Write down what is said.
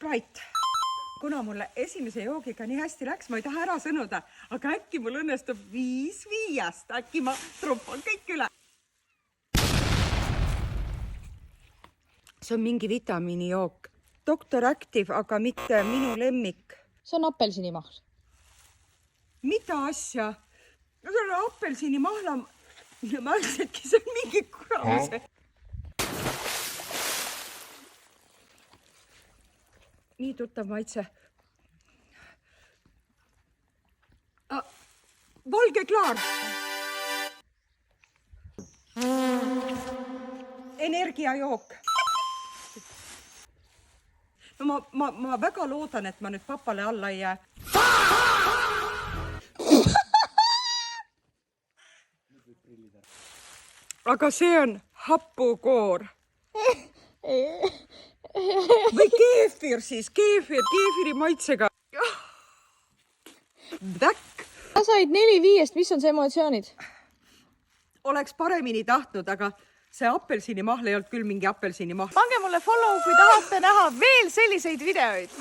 right. Kuna mulle esimese joogiga nii hästi läks, ma ei taha ära sõnuda, aga äkki mul õnnestub 5 5-st. Äkki ma trumpan kõik üle. See on mingi vitamiinijook. Dr. Active, aga mitte minu lemmik. See on apelsinimahl. Mida asja? No see on apelsinimahla. Ma ütlesidki, see on mingi kuramuse. Nii tuttav maitse. Valge klaar. Energiajook. No ma väga loodan, et ma nüüd papale alla ei jää. Aga see on hapukoor. Või keefir siis, keefiri maitsega. Väkk. Sa said 4 5-st, mis on see emotsioonid? Oleks paremini tahtnud, aga see apelsinimahl ei olnud küll mingi apelsinimahl. Pange mulle follow, kui tahate näha veel selliseid videoid.